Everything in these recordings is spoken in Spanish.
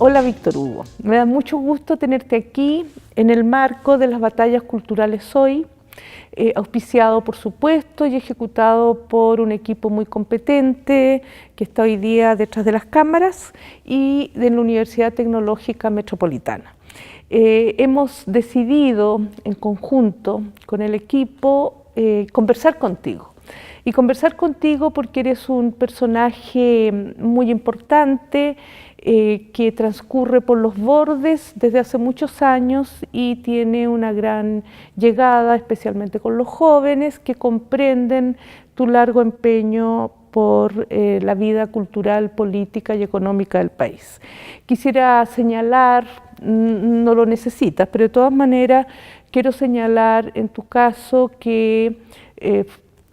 Hola Víctor Hugo, me da mucho gusto tenerte aquí en el marco de las batallas culturales hoy, auspiciado por supuesto y ejecutado por un equipo muy competente que está hoy día detrás de las cámaras y de la Universidad Tecnológica Metropolitana. Hemos decidido en conjunto con el equipo conversar contigo. Y conversar contigo porque eres un personaje muy importante que transcurre por los bordes desde hace muchos años y tiene una gran llegada, especialmente con los jóvenes que comprenden tu largo empeño por la vida cultural, política y económica del país. Quisiera señalar, no lo necesitas, pero de todas maneras quiero señalar en tu caso que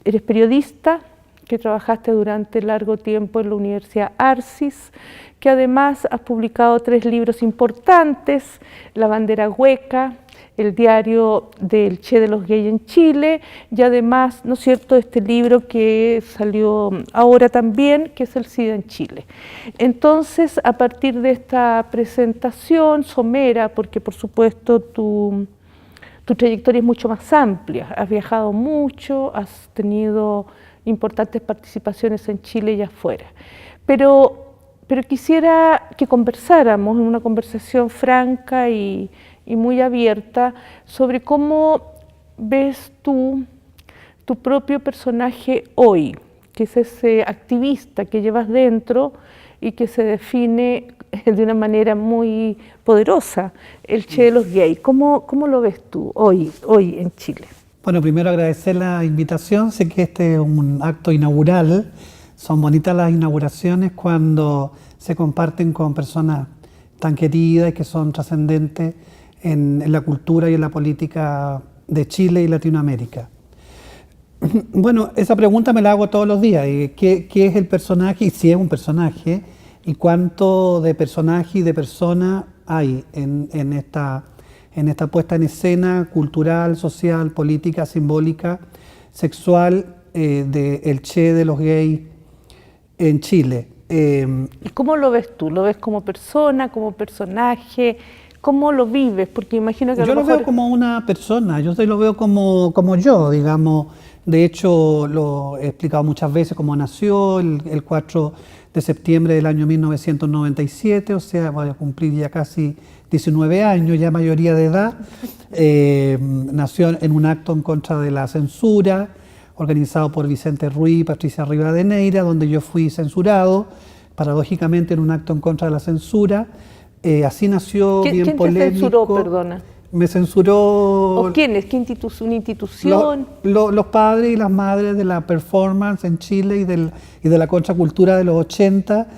eres periodista, que trabajaste durante largo tiempo en la Universidad Arcis, que además has publicado 3 libros importantes, La bandera hueca, el diario del Che de los Gays en Chile, y además, ¿no es cierto?, este libro que salió ahora también, que es El SIDA en Chile. Entonces, a partir de esta presentación somera, porque por supuesto tu trayectoria es mucho más amplia, has viajado mucho, has tenido importantes participaciones en Chile y afuera. Pero quisiera que conversáramos en una conversación franca y muy abierta sobre cómo ves tú tu propio personaje hoy, que es ese activista que llevas dentro y que se define de una manera muy poderosa, el Che de los Gays. ¿Cómo lo ves tú hoy en Chile? Bueno, primero agradecer la invitación. Sé que este es un acto inaugural. Son bonitas las inauguraciones cuando se comparten con personas tan queridas y que son trascendentes en la cultura y en la política de Chile y Latinoamérica. Bueno, esa pregunta me la hago todos los días. ¿Qué es el personaje y si es un personaje? ¿Y cuánto de personaje y de persona hay en esta puesta en escena cultural, social, política, simbólica, sexual de el Che de los Gays en Chile? ¿Y cómo lo ves tú? ¿Lo ves como persona, como personaje? ¿Cómo lo vives? Porque imagino que yo lo veo como una persona, yo lo veo como yo, digamos. De hecho, lo he explicado muchas veces cómo nació el 4 de septiembre del año 1997, o sea, voy a cumplir ya casi 19 años, ya mayoría de edad. Nació en un acto en contra de la censura, organizado por Vicente Ruiz y Patricia Rivadeneira, donde yo fui censurado, paradójicamente en un acto en contra de la censura. Así nació, bien polémico. ¿Quién te censuró, perdona? Me censuró... ¿O quiénes? ¿Una institución? Los padres y las madres de la performance en Chile y de la contracultura de los 80,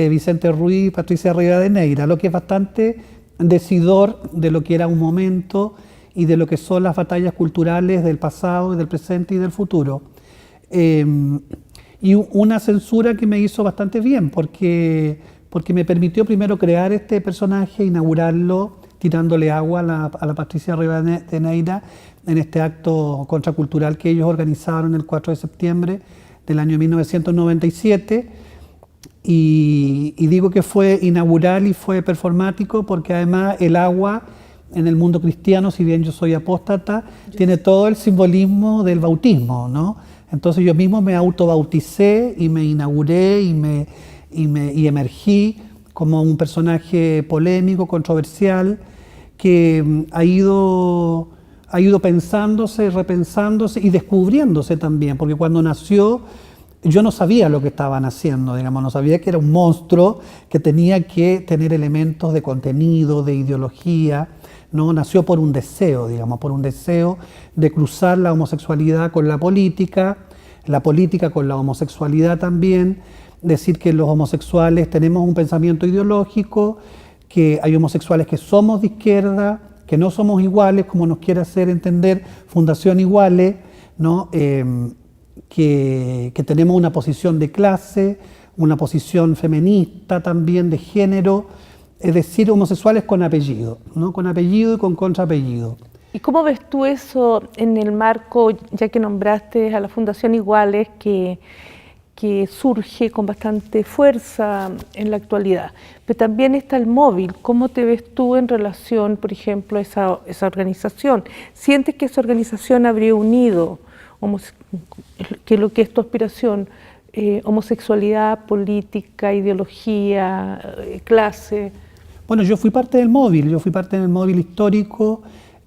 Vicente Ruiz y Patricia Rivadeneira, lo que es bastante decidor de lo que era un momento y de lo que son las batallas culturales del pasado, del presente y del futuro. Y una censura que me hizo bastante bien, porque me permitió primero crear este personaje, inaugurarlo, tirándole agua a la Patricia Rivadeneira en este acto contracultural que ellos organizaron el 4 de septiembre del año 1997. Y digo que fue inaugural y fue performático porque además el agua en el mundo cristiano, si bien yo soy apóstata, tiene todo el simbolismo del bautismo, ¿no? Entonces yo mismo me autobauticé y me inauguré y emergí como un personaje polémico, controversial, que ha ido pensándose, repensándose y descubriéndose también, porque cuando nació yo no sabía lo que estaban haciendo, digamos, no sabía que era un monstruo que tenía que tener elementos de contenido, de ideología, ¿no? Nació por un deseo, digamos, por un deseo de cruzar la homosexualidad con la política con la homosexualidad también, decir que los homosexuales tenemos un pensamiento ideológico, que hay homosexuales que somos de izquierda, que no somos iguales, como nos quiere hacer entender Fundación Iguales, ¿no? Que tenemos una posición de clase, una posición feminista también, de género, es decir, homosexuales con apellido, ¿no? Con apellido y con contraapellido. ¿Y cómo ves tú eso en el marco, ya que nombraste a la Fundación Iguales, que que surge con bastante fuerza en la actualidad. Pero también está el móvil. ¿Cómo te ves tú en relación, por ejemplo, a esa organización? ¿Sientes que esa organización habría unido, que lo que es tu aspiración, homosexualidad, política, ideología, clase? Bueno, yo fui parte del móvil histórico.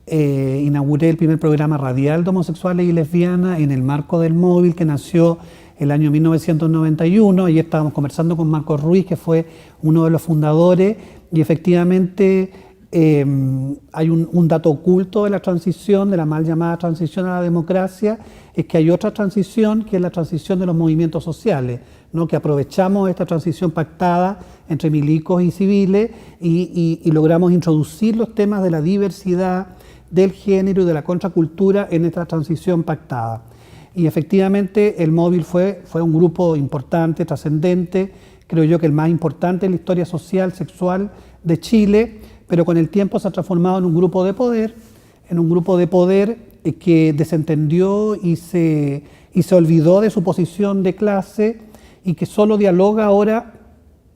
Inauguré el primer programa radial de homosexuales y lesbianas en el marco del móvil, que nació el año 1991. Ayer estábamos conversando con Marcos Ruiz, que fue uno de los fundadores, y efectivamente hay un dato oculto de la transición, de la mal llamada transición a la democracia, es que hay otra transición, que es la transición de los movimientos sociales, ¿no? Que aprovechamos esta transición pactada entre milicos y civiles y logramos introducir los temas de la diversidad, del género y de la contracultura en esta transición pactada. Y efectivamente el móvil fue un grupo importante, trascendente, creo yo que el más importante en la historia social, sexual de Chile, pero con el tiempo se ha transformado en un grupo de poder, que desentendió y se olvidó de su posición de clase y que solo dialoga ahora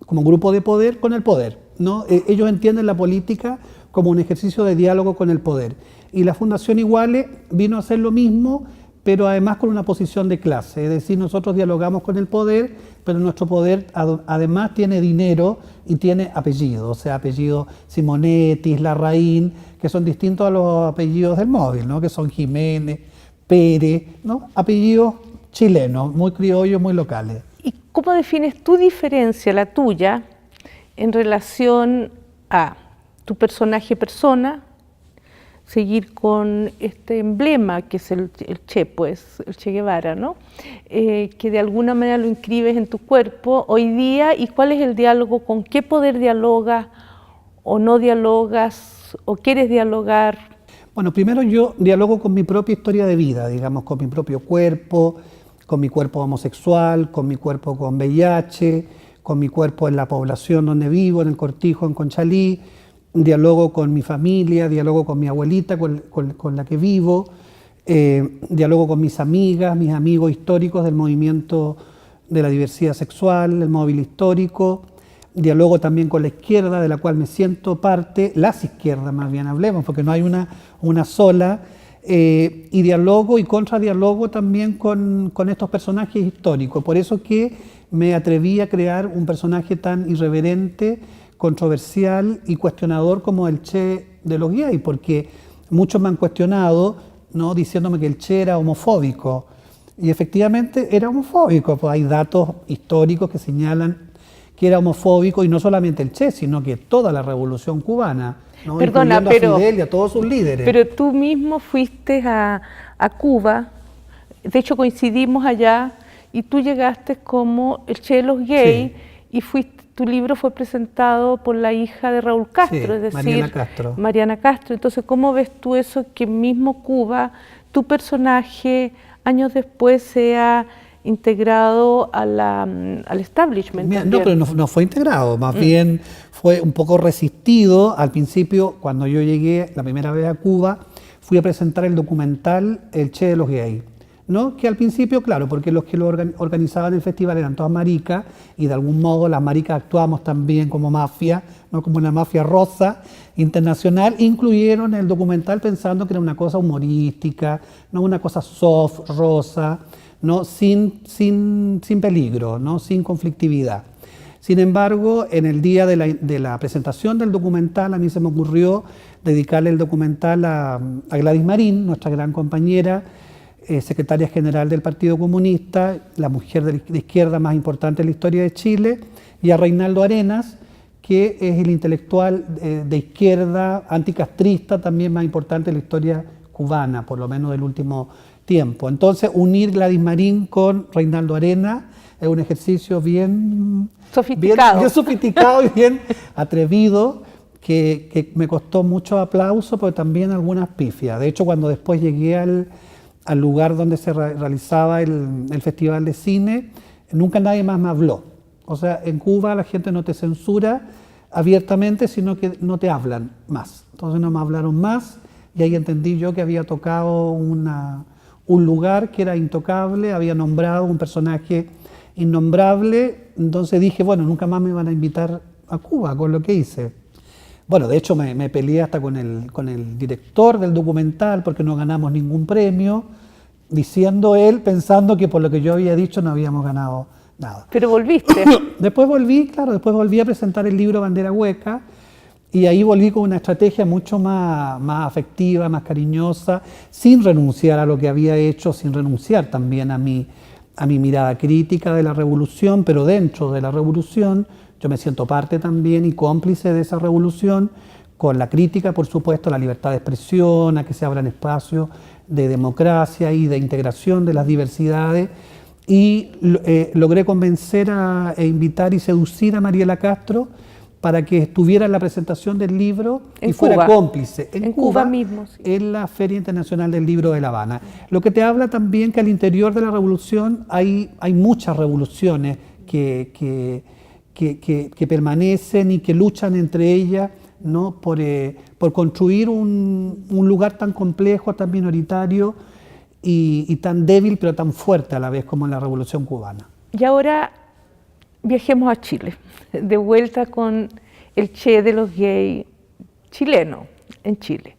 como grupo de poder con el poder, ¿no? Ellos entienden la política como un ejercicio de diálogo con el poder. Y la Fundación Iguale vino a hacer lo mismo, pero además con una posición de clase. Es decir, nosotros dialogamos con el poder, pero nuestro poder además tiene dinero y tiene apellidos, o sea, apellidos Simonetti, Larraín, que son distintos a los apellidos del móvil, ¿no? Que son Jiménez, Pérez, ¿no? Apellidos chilenos, muy criollos, muy locales. ¿Y cómo defines tu diferencia, la tuya, en relación a tu personaje persona, seguir con este emblema que es el Che, pues, el Che Guevara, ¿no? Que de alguna manera lo inscribes en tu cuerpo hoy día, y cuál es el diálogo, con qué poder dialogas o no dialogas o quieres dialogar? Bueno, primero yo dialogo con mi propia historia de vida, digamos, con mi propio cuerpo, con mi cuerpo homosexual, con mi cuerpo con VIH, con mi cuerpo en la población donde vivo, en el Cortijo, en Conchalí. Dialogo con mi familia, dialogo con mi abuelita con la que vivo, dialogo con mis amigas, mis amigos históricos del movimiento de la diversidad sexual, el móvil histórico, dialogo también con la izquierda, de la cual me siento parte, las izquierdas más bien hablemos, porque no hay una sola, y dialogo y contradialogo también con estos personajes históricos. Por eso que me atreví a crear un personaje tan irreverente, controversial y cuestionador como el Che de los gays, porque muchos me han cuestionado, ¿no? Diciéndome que el Che era homofóbico, y efectivamente era homofóbico, pues hay datos históricos que señalan que era homofóbico, y no solamente el Che, sino que toda la revolución cubana, ¿no? Perdona, incluyendo a Fidel y a todos sus líderes. Pero tú mismo fuiste a Cuba, de hecho coincidimos allá, y tú llegaste como el Che de los gays, sí. Y tu libro fue presentado por la hija de Raúl Castro, sí, es decir, Mariana Castro. Entonces, ¿cómo ves tú eso, que mismo Cuba, tu personaje, años después sea integrado al establishment? Mira, no, pero no fue integrado, más bien fue un poco resistido. Al principio, cuando yo llegué la primera vez a Cuba, fui a presentar el documental El Che de los gays, ¿no? Que al principio, claro, porque los que lo organizaban el festival eran todas maricas, y de algún modo las maricas actuamos también como mafia, ¿no? Como una mafia rosa internacional, incluyeron el documental pensando que era una cosa humorística, ¿no? Una cosa soft, rosa, ¿no? Sin peligro, ¿no? Sin conflictividad. Sin embargo, en el día de la presentación del documental, a mí se me ocurrió dedicarle el documental a Gladys Marín, nuestra gran compañera, secretaria general del Partido Comunista, la mujer de izquierda más importante en la historia de Chile, y a Reinaldo Arenas, que es el intelectual de izquierda, anticastrista, también más importante en la historia cubana, por lo menos del último tiempo. Entonces, unir Gladys Marín con Reinaldo Arenas es un ejercicio bien sofisticado y bien atrevido, que me costó mucho aplauso, pero también algunas pifias. De hecho, cuando después llegué al lugar donde se realizaba el Festival de Cine, nunca nadie más me habló. O sea, en Cuba la gente no te censura abiertamente, sino que no te hablan más. Entonces no me hablaron más, y ahí entendí yo que había tocado un lugar que era intocable, había nombrado un personaje innombrable, entonces dije, bueno, nunca más me van a invitar a Cuba con lo que hice. Bueno, de hecho me peleé hasta con el director del documental porque no ganamos ningún premio, diciendo él, pensando que por lo que yo había dicho no habíamos ganado nada. Pero volviste. Después volví a presentar el libro Bandera Hueca y ahí volví con una estrategia mucho más afectiva, más cariñosa, sin renunciar a lo que había hecho, sin renunciar también a mi mirada crítica de la revolución, pero dentro de la revolución yo me siento parte también y cómplice de esa revolución, con la crítica, por supuesto, a la libertad de expresión, a que se abran espacios de democracia y de integración de las diversidades. Y logré convencer e invitar y seducir a Mariela Castro para que estuviera en la presentación del libro y fuera cómplice en Cuba mismo, sí, en la Feria Internacional del Libro de La Habana. Lo que te habla también que al interior de la revolución hay muchas revoluciones que permanecen y que luchan entre ellas, ¿no? por construir un lugar tan complejo, tan minoritario y tan débil pero tan fuerte a la vez como en la Revolución Cubana. Y ahora viajemos a Chile, de vuelta con el Che de los gays chileno en Chile.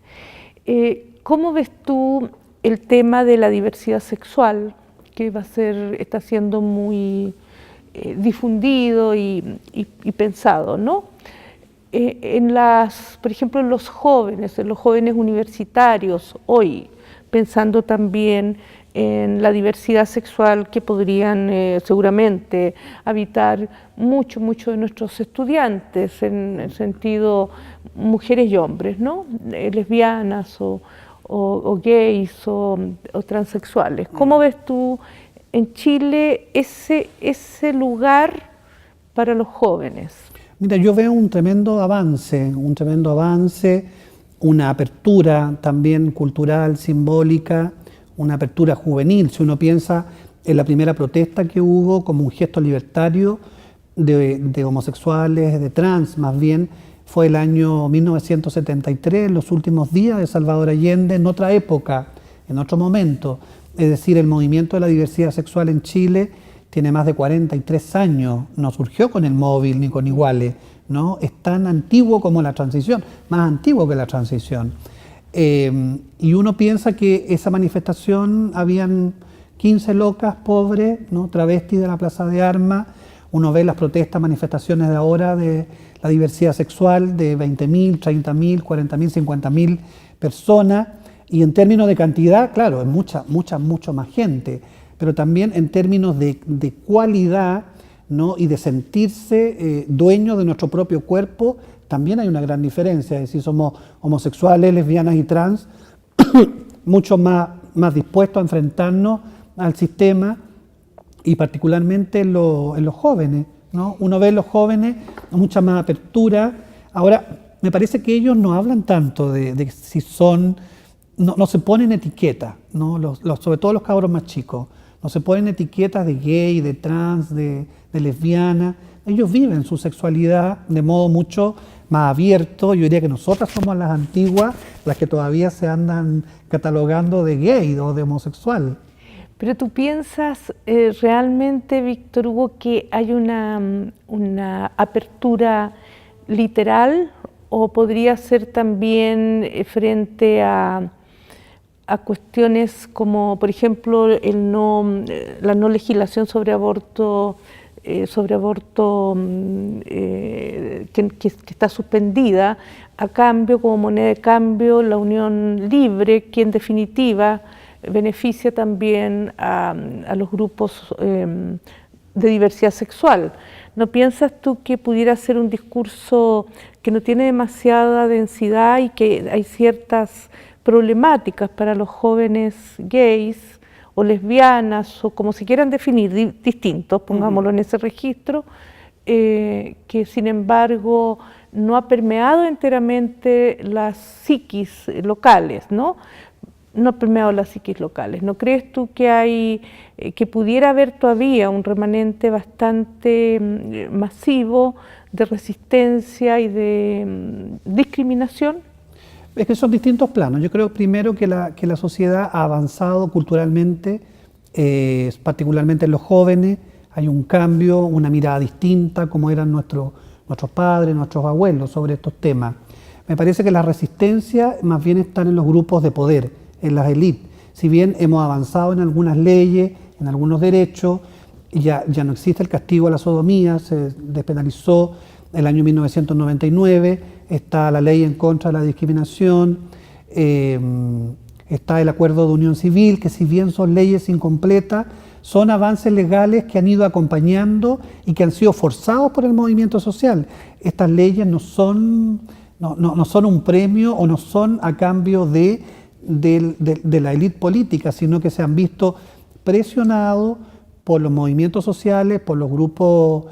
¿Cómo ves tú el tema de la diversidad sexual, que está siendo muy difundido y pensado, ¿no? Por ejemplo, en los jóvenes universitarios hoy, pensando también en la diversidad sexual que podrían seguramente habitar mucho de nuestros estudiantes, en el sentido mujeres y hombres, ¿no? Lesbianas o gays o transexuales. ¿Cómo ves tú en Chile ese lugar para los jóvenes? Mira, yo veo un tremendo avance, una apertura también cultural, simbólica, una apertura juvenil. Si uno piensa en la primera protesta que hubo como un gesto libertario de homosexuales, de trans más bien, fue el año 1973, los últimos días de Salvador Allende, en otra época, en otro momento. Es decir, el movimiento de la diversidad sexual en Chile tiene más de 43 años, no surgió con el móvil ni con iguales, ¿no? Es tan antiguo como la transición, más antiguo que la transición. Y uno piensa que esa manifestación habían 15 locas pobres, ¿no? Travestis de la Plaza de Armas. Uno ve las protestas, manifestaciones de ahora de la diversidad sexual de 20.000, 30.000, 40.000, 50.000 personas. Y en términos de cantidad, claro, es mucho más gente, pero también en términos de cualidad, ¿no? Y de sentirse dueños de nuestro propio cuerpo, también hay una gran diferencia. Es decir, somos homosexuales, lesbianas y trans, mucho más dispuestos a enfrentarnos al sistema y particularmente en los jóvenes, ¿no? Uno ve en los jóvenes mucha más apertura. Ahora, me parece que ellos no hablan tanto de si son, no se ponen etiquetas, ¿no? Sobre todo los cabros más chicos, no se ponen etiquetas de gay, de trans, de lesbiana. Ellos viven su sexualidad de modo mucho más abierto. Yo diría que nosotras somos las antiguas, las que todavía se andan catalogando de gay o de homosexual. Pero tú piensas realmente, Víctor Hugo, que hay una apertura literal, o podría ser también frente a cuestiones como, por ejemplo, la no legislación sobre aborto, que está suspendida, a cambio, como moneda de cambio, la unión libre, que en definitiva beneficia también a los grupos de diversidad sexual. ¿No piensas tú que pudiera ser un discurso que no tiene demasiada densidad y que hay ciertas problemáticas para los jóvenes gays o lesbianas, o como se quieran definir, distintos, pongámoslo en ese registro, que sin embargo no ha permeado enteramente las psiquis locales, ¿no? No ha permeado las psiquis locales. ¿No crees tú que que pudiera haber todavía un remanente bastante masivo de resistencia y de discriminación? Es que son distintos planos. Yo creo primero que la sociedad ha avanzado culturalmente, particularmente en los jóvenes, hay un cambio, una mirada distinta, como eran nuestros padres, nuestros abuelos sobre estos temas. Me parece que la resistencia más bien están en los grupos de poder, en las élites. Si bien hemos avanzado en algunas leyes, en algunos derechos, ya no existe el castigo a la sodomía, se despenalizó el año 1999, está la ley en contra de la discriminación, está el acuerdo de unión civil, que si bien son leyes incompletas, son avances legales que han ido acompañando y que han sido forzados por el movimiento social. Estas leyes no son un premio o no son a cambio de la élite política, sino que se han visto presionados por los movimientos sociales, por los grupos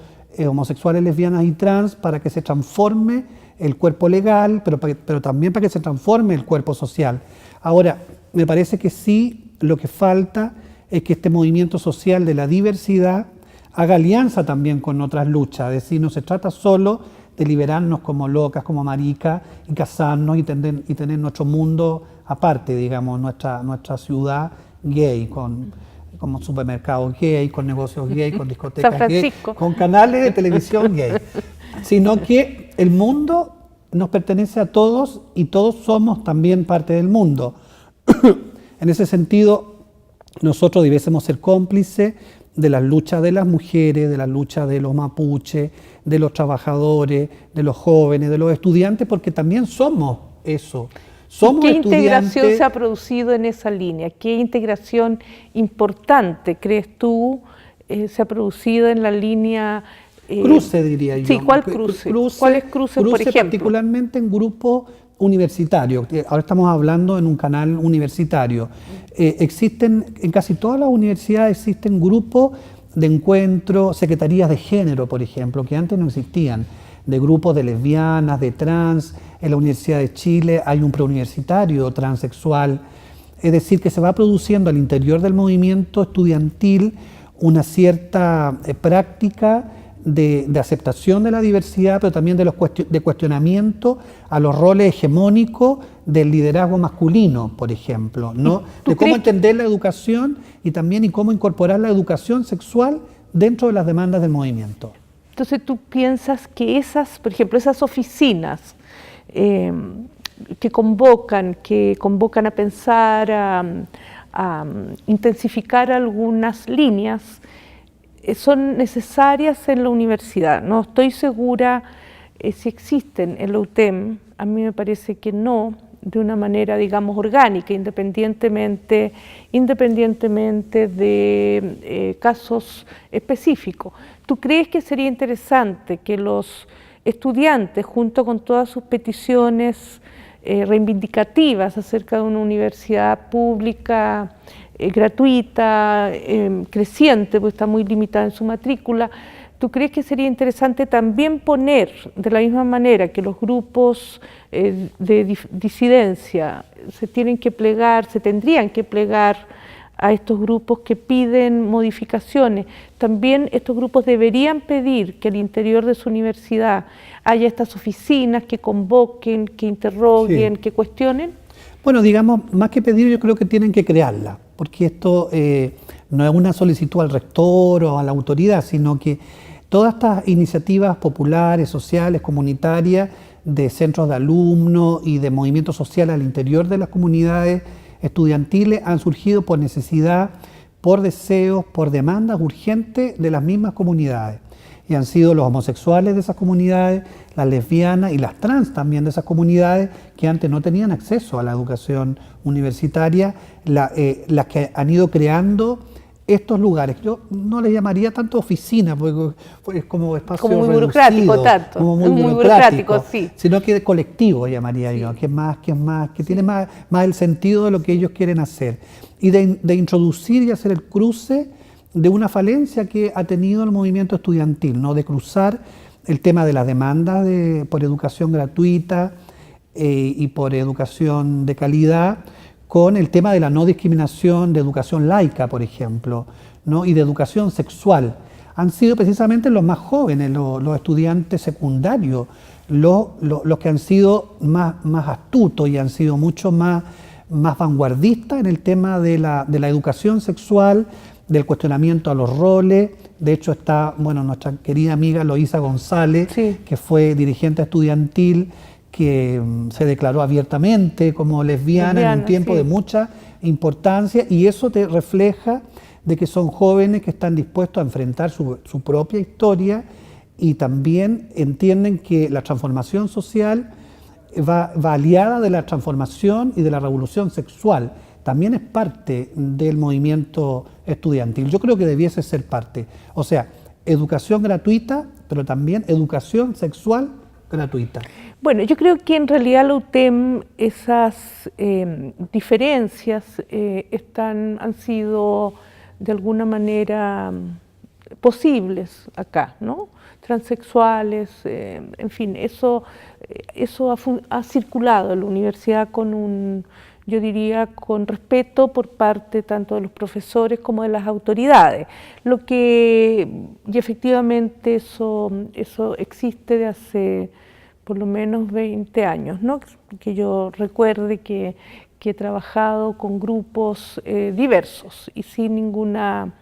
homosexuales, lesbianas y trans, para que se transforme el cuerpo legal, pero también para que se transforme el cuerpo social. Ahora, me parece que sí, lo que falta es que este movimiento social de la diversidad haga alianza también con otras luchas, es decir, no se trata solo de liberarnos como locas, como maricas, y casarnos y tener nuestro mundo aparte, digamos, nuestra ciudad gay, como supermercados gay, con negocios gay, con discotecas gay, con canales de televisión gay, sino que el mundo nos pertenece a todos y todos somos también parte del mundo. En ese sentido, nosotros debiésemos ser cómplices de las luchas de las mujeres, de las luchas de los mapuches, de los trabajadores, de los jóvenes, de los estudiantes, porque también somos eso. Somos ¿Qué integración se ha producido en esa línea? ¿Qué integración importante crees tú se ha producido en la línea? Cruce, diría yo. Sí, ¿cuál cruce? ¿Cuáles cruces, por ejemplo? Particularmente en grupos universitarios. Ahora estamos hablando en un canal universitario. Existen, en casi todas las universidades existen grupos de encuentro, secretarías de género, por ejemplo, que antes no existían, de grupos de lesbianas, de trans. En la Universidad de Chile hay un preuniversitario transexual. Es decir, que se va produciendo al interior del movimiento estudiantil una cierta práctica de aceptación de la diversidad, pero también de cuestionamiento a los roles hegemónicos del liderazgo masculino, por ejemplo, ¿no? De cómo entender la educación y también y cómo incorporar la educación sexual dentro de las demandas del movimiento. Entonces, ¿tú piensas que por ejemplo, esas oficinas que convocan a pensar, a intensificar algunas líneas, son necesarias en la universidad? No estoy segura si existen en la UTEM, a mí me parece que no, de una manera, digamos, orgánica, independientemente de casos específicos. ¿Tú crees que sería interesante que los estudiantes, junto con todas sus peticiones reivindicativas acerca de una universidad pública gratuita, creciente, porque está muy limitada en su matrícula, ¿tú crees que sería interesante también poner, de la misma manera que los grupos de disidencia se tendrían que plegar a estos grupos que piden modificaciones, también estos grupos deberían pedir que al interior de su universidad haya estas oficinas que convoquen, que interroguen, sí, que cuestionen? Bueno, digamos, más que pedir, yo creo que tienen que crearla, porque esto no es una solicitud al rector o a la autoridad, sino que todas estas iniciativas populares, sociales, comunitarias, de centros de alumnos y de movimientos sociales al interior de las comunidades estudiantiles han surgido por necesidad, por deseos, por demandas urgentes de las mismas comunidades. Y han sido los homosexuales de esas comunidades, las lesbianas y las trans también de esas comunidades que antes no tenían acceso a la educación universitaria, las que han ido creando estos lugares. Yo no les llamaría tanto oficina, porque es como espacio como muy reducido, burocrático, tanto. Como muy burocrático, sí. Sino que de colectivo llamaría yo, que sí, tiene más el sentido de lo que ellos quieren hacer. Y de introducir y hacer el cruce de una falencia que ha tenido el movimiento estudiantil, ¿no? De cruzar el tema de las demandas por educación gratuita y por educación de calidad, con el tema de la no discriminación, de educación laica, por ejemplo, ¿no? Y de educación sexual. Han sido precisamente los más jóvenes, los estudiantes secundarios, los que han sido más astutos y han sido mucho más vanguardistas en el tema de la educación sexual, del cuestionamiento a los roles De hecho está, bueno, nuestra querida amiga Loísa González, Sí. que fue dirigente estudiantil, que se declaró abiertamente como lesbiana en un tiempo sí. de mucha importancia, y eso te refleja de que son jóvenes que están dispuestos a enfrentar su propia historia y también entienden que la transformación social va aliada de la transformación y de la revolución sexual. También es parte del movimiento estudiantil. Yo creo que debiese ser parte. O sea, educación gratuita, pero también educación sexual gratuita. Bueno, yo creo que en realidad la UTEM, esas diferencias han sido de alguna manera posibles acá, ¿no? Transexuales, en fin, eso ha circulado en la universidad yo diría, con respeto por parte tanto de los profesores como de las autoridades. Y efectivamente eso existe de hace por lo menos 20 años, ¿no? Que yo recuerde que he trabajado con grupos diversos y sin ninguna...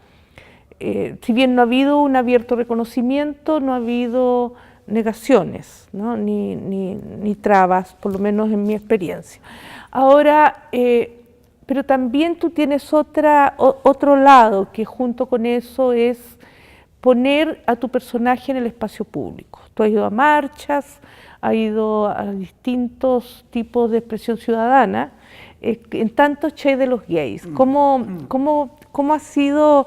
si bien no ha habido un abierto reconocimiento, no ha habido negaciones, ¿no? ni trabas, por lo menos en mi experiencia. Ahora, pero también tú tienes otro lado que junto con eso es poner a tu personaje en el espacio público. Tú has ido a marchas, has ido a distintos tipos de expresión ciudadana, en tanto Che de los gays. ¿Cómo ha sido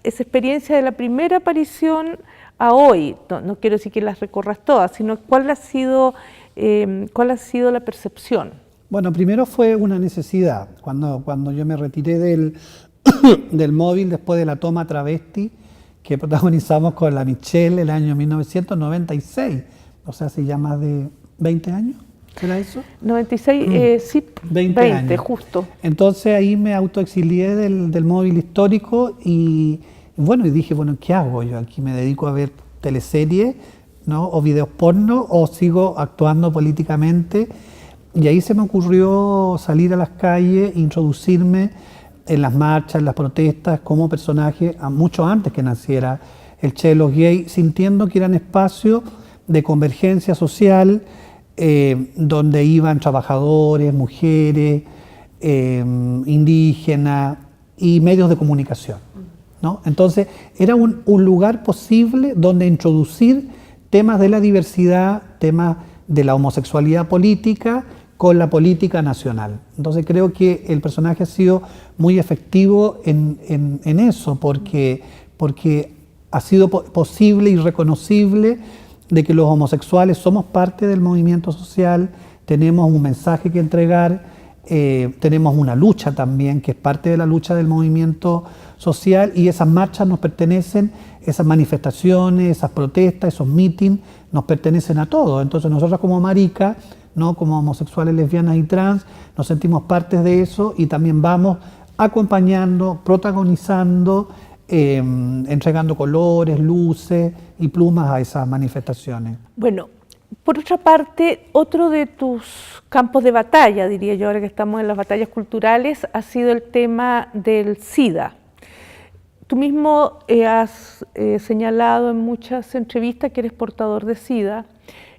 esa experiencia de la primera aparición a hoy? No quiero decir que las recorras todas, sino cuál ha sido la percepción. Bueno, primero fue una necesidad. Cuando yo me retiré del móvil después de la toma Travesti, que protagonizamos con la Michelle el año 1996, o sea, hace ya más de 20 años, ¿será eso? 96, sí, 20 años. Justo. Entonces ahí me autoexilié del móvil histórico y dije, ¿qué hago yo aquí? ¿Me dedico a ver teleseries, ¿no? o videos porno o sigo actuando políticamente? Y ahí se me ocurrió salir a las calles, introducirme en las marchas, en las protestas, como personaje, mucho antes que naciera el Che de los gays, sintiendo que eran espacios de convergencia social, donde iban trabajadores, mujeres, indígenas y medios de comunicación, ¿no? Entonces, era un lugar posible donde introducir temas de la diversidad, temas de la homosexualidad política, con la política nacional. Entonces creo que el personaje ha sido muy efectivo en eso, porque ha sido posible y reconocible de que los homosexuales somos parte del movimiento social, tenemos un mensaje que entregar, tenemos una lucha también, que es parte de la lucha del movimiento social, y esas marchas nos pertenecen, esas manifestaciones, esas protestas, esos mítines, nos pertenecen a todos. Entonces nosotros como maricas, ¿no? como homosexuales, lesbianas y trans, nos sentimos partes de eso y también vamos acompañando, protagonizando, entregando colores, luces y plumas a esas manifestaciones. Bueno, por otra parte, otro de tus campos de batalla, diría yo, ahora que estamos en las batallas culturales, ha sido el tema del SIDA. Tú mismo has señalado en muchas entrevistas que eres portador de SIDA.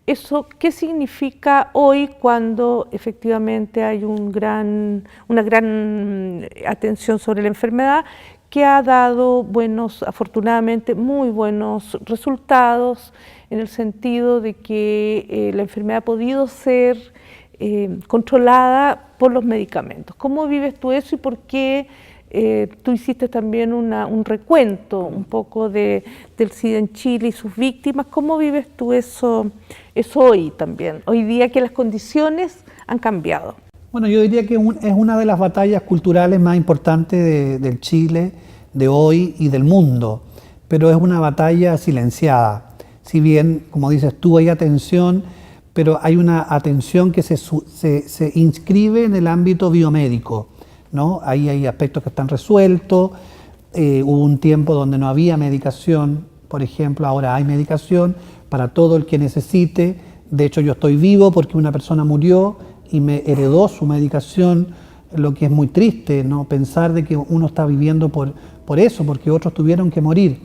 ¿Eso qué significa hoy cuando efectivamente hay una gran atención sobre la enfermedad que ha dado afortunadamente muy buenos resultados en el sentido de que la enfermedad ha podido ser controlada por los medicamentos? ¿Cómo vives tú eso y por qué tú hiciste también un recuento un poco del SIDA en Chile y sus víctimas? ¿Cómo vives tú eso hoy también? Hoy día que las condiciones han cambiado. Bueno, yo diría que es una de las batallas culturales más importantes del Chile, de hoy y del mundo, pero es una batalla silenciada. Si bien, como dices tú, hay atención, pero hay una atención que se inscribe en el ámbito biomédico, ¿no? Ahí hay aspectos que están resueltos, hubo un tiempo donde no había medicación, por ejemplo, ahora hay medicación para todo el que necesite. De hecho, yo estoy vivo porque una persona murió y me heredó su medicación lo que es muy triste, ¿no? Pensar de que uno está viviendo por eso, porque otros tuvieron que morir.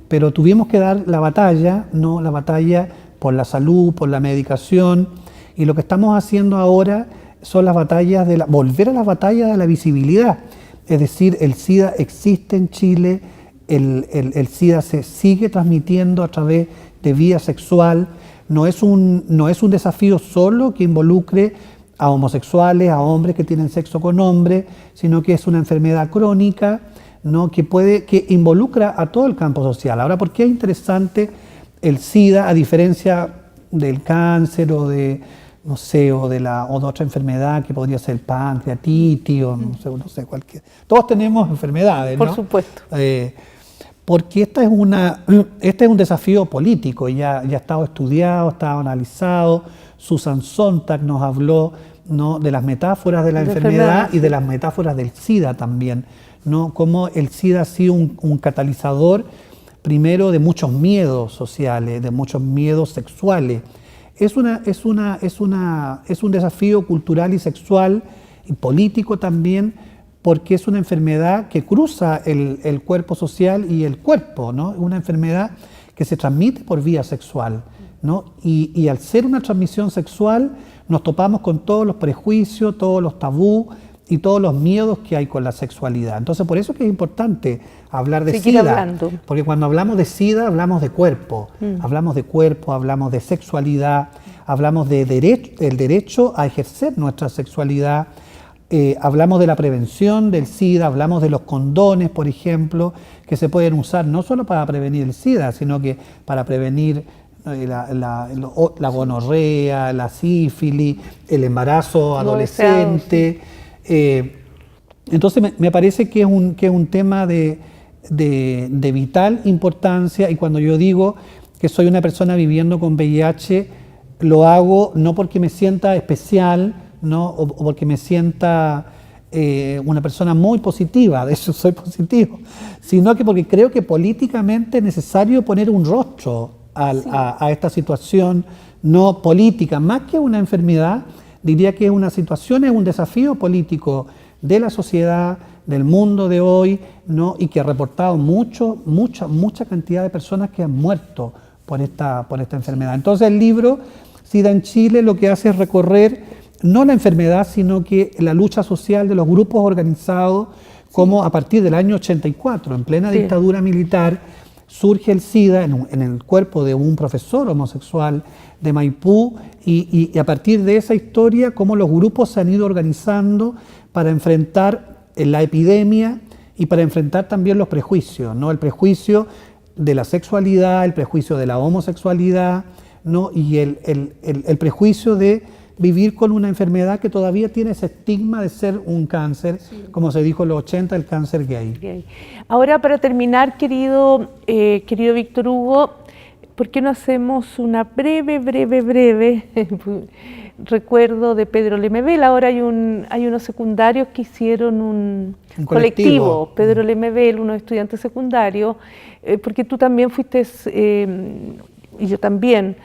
Pero tuvimos que dar la batalla, ¿no? La batalla por la salud, por la medicación, y lo que estamos haciendo ahora son las batallas volver a las batallas de la visibilidad. Es decir, el SIDA existe en Chile, el SIDA se sigue transmitiendo a través de vía sexual. No es un desafío solo que involucre a homosexuales, a hombres que tienen sexo con hombres, sino que es una enfermedad crónica, ¿no? que involucra a todo el campo social. Ahora, ¿por qué es interesante el SIDA a diferencia del cáncer o de, no sé, o de otra enfermedad que podría ser pancreatitis o no sé cualquier? Todos tenemos enfermedades, ¿no? Por supuesto. Porque este es un desafío político, ya ha estado estudiado, ha estado analizado. Susan Sontag nos habló, ¿no? de las metáforas de la enfermedad y de las metáforas del SIDA también, ¿no? Cómo el SIDA ha sido un catalizador primero de muchos miedos sociales, de muchos miedos sexuales. Es un desafío cultural y sexual y político también, porque es una enfermedad que cruza el cuerpo social y el cuerpo, ¿no? Es una enfermedad que se transmite por vía sexual, ¿no? Y al ser una transmisión sexual nos topamos con todos los prejuicios, todos los tabús y todos los miedos que hay con la sexualidad. Entonces, por eso que es importante hablar de SIDA, hablando. Porque cuando hablamos de SIDA hablamos de cuerpo, hablamos de sexualidad, hablamos del derecho a ejercer nuestra sexualidad, hablamos de la prevención del SIDA, hablamos de los condones, por ejemplo, que se pueden usar no solo para prevenir el SIDA, sino que para prevenir la gonorrea, la sífilis, el embarazo adolescente. Entonces me parece que es un tema de vital importancia, y cuando yo digo que soy una persona viviendo con VIH, lo hago no porque me sienta especial, ¿no? o porque me sienta una persona muy positiva, de eso soy positivo, sino que porque creo que políticamente es necesario poner un rostro a esta situación no política, más que una enfermedad. Diría que es una situación, es un desafío político de la sociedad, del mundo de hoy, ¿no? Y que ha reportado mucha cantidad de personas que han muerto por esta enfermedad. Entonces el libro SIDA en Chile lo que hace es recorrer no la enfermedad, sino que la lucha social de los grupos organizados, como a partir del año 84, en plena dictadura militar, surge el SIDA en el cuerpo de un profesor homosexual de Maipú, y a partir de esa historia, cómo los grupos se han ido organizando para enfrentar la epidemia y para enfrentar también los prejuicios, ¿no? El prejuicio de la sexualidad, el prejuicio de la homosexualidad, ¿no? Y el prejuicio de vivir con una enfermedad que todavía tiene ese estigma de ser un cáncer, como se dijo en los 80, el cáncer gay. Ahora, para terminar, querido Víctor Hugo, ¿por qué no hacemos una breve recuerdo de Pedro Lemebel? Ahora hay unos secundarios que hicieron un colectivo, Pedro Lemebel, unos estudiantes secundarios, porque tú también fuiste, y yo también,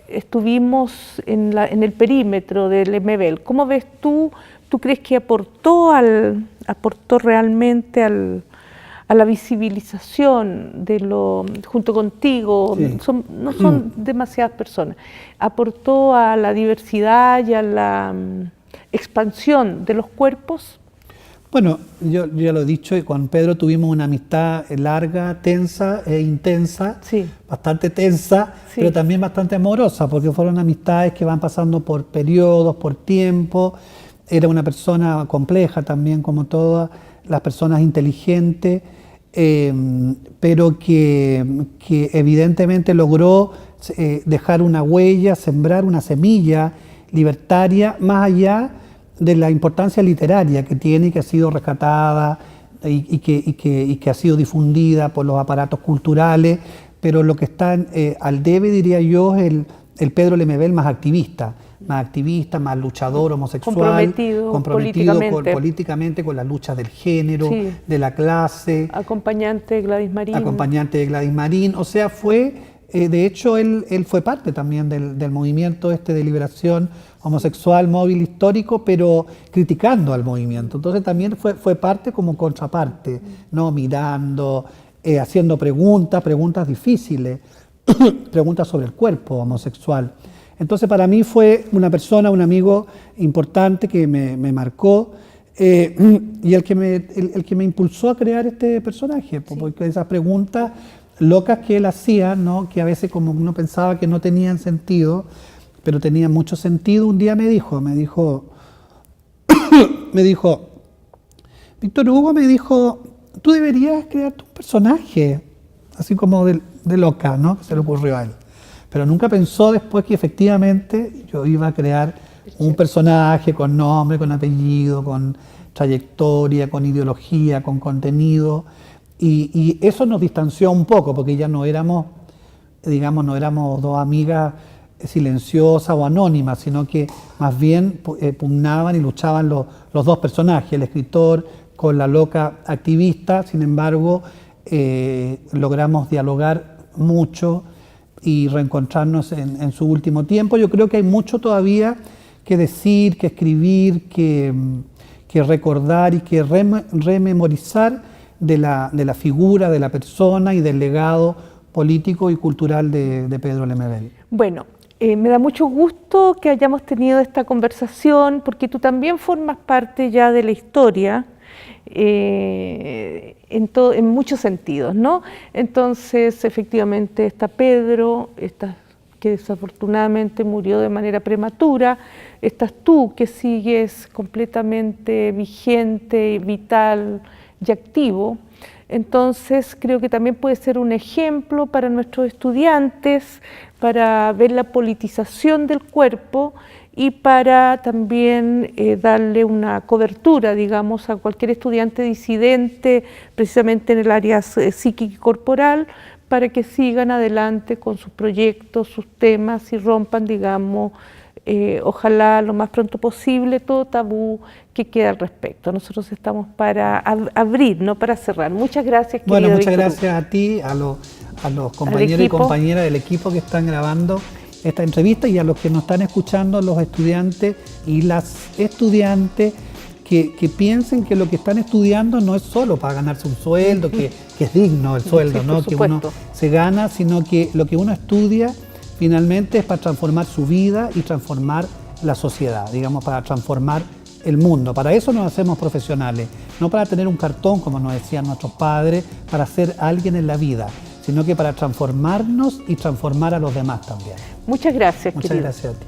estuvimos en el perímetro del Lemebel. ¿Cómo ves tú? ¿Tú crees que aportó realmente a la visibilización junto contigo? No son demasiadas personas. ¿Aportó a la diversidad y a la expansión de los cuerpos? Bueno, yo ya lo he dicho, y con Pedro tuvimos una amistad larga, tensa e intensa, bastante tensa, pero también bastante amorosa, porque fueron amistades que van pasando por periodos, por tiempo. Era una persona compleja también, como todas las personas inteligentes, pero que evidentemente logró dejar una huella, sembrar una semilla libertaria, más allá de la importancia literaria que tiene y que ha sido rescatada y que ha sido difundida por los aparatos culturales, pero lo que está al debe, diría yo, es el Pedro Lemebel más activista, más luchador homosexual, comprometido políticamente con las luchas del género, de la clase. Acompañante de Gladys Marín. O sea, fue De hecho, él fue parte también del movimiento de liberación homosexual móvil histórico, pero criticando al movimiento. Entonces también fue parte como contraparte, ¿no? Mirando, haciendo preguntas difíciles, preguntas sobre el cuerpo homosexual. Entonces para mí fue una persona, un amigo importante que me marcó, y el que me impulsó a crear este personaje, sí. Porque esas preguntas locas que él hacía, ¿no? Que a veces como uno pensaba que no tenían sentido, pero tenían mucho sentido. Un día me dijo, Víctor Hugo me dijo, tú deberías crearte un personaje, así como de loca, ¿no? Que se le ocurrió a él. Pero nunca pensó después que efectivamente yo iba a crear un personaje con nombre, con apellido, con trayectoria, con ideología, con contenido. Y eso nos distanció un poco, porque ya no éramos, digamos, no éramos dos amigas silenciosas o anónimas, sino que más bien pugnaban y luchaban los dos personajes, el escritor con la loca activista. Sin embargo, logramos dialogar mucho y reencontrarnos en su último tiempo. Yo creo que hay mucho todavía que decir, que escribir, que recordar y que rememorizar de la figura, de la persona y del legado político y cultural de Pedro Lemebel. Bueno, me da mucho gusto que hayamos tenido esta conversación, porque tú también formas parte ya de la historia, en muchos sentidos, ¿no? Entonces, efectivamente, está Pedro, que desafortunadamente murió de manera prematura, estás tú, que sigues completamente vigente, vital y activo. Entonces creo que también puede ser un ejemplo para nuestros estudiantes, para ver la politización del cuerpo y para también darle una cobertura, digamos, a cualquier estudiante disidente, precisamente en el área psíquica y corporal, para que sigan adelante con sus proyectos, sus temas y rompan, digamos, ojalá lo más pronto posible, todo tabú que queda al respecto. Nosotros estamos para abrir, no para cerrar. Muchas gracias, querido Bueno, muchas Víctor. Gracias a ti, a los compañeros y compañeras del equipo que están grabando esta entrevista, y a los que nos están escuchando, los estudiantes y las estudiantes que piensen que lo que están estudiando no es solo para ganarse un sueldo, que es digno el sueldo, sí, ¿no? Que uno se gana, sino que lo que uno estudia finalmente es para transformar su vida y transformar la sociedad, digamos, para transformar el mundo. Para eso nos hacemos profesionales, no para tener un cartón, como nos decían nuestros padres, para ser alguien en la vida, sino que para transformarnos y transformar a los demás también. Muchas gracias, Muchas querido. gracias a ti.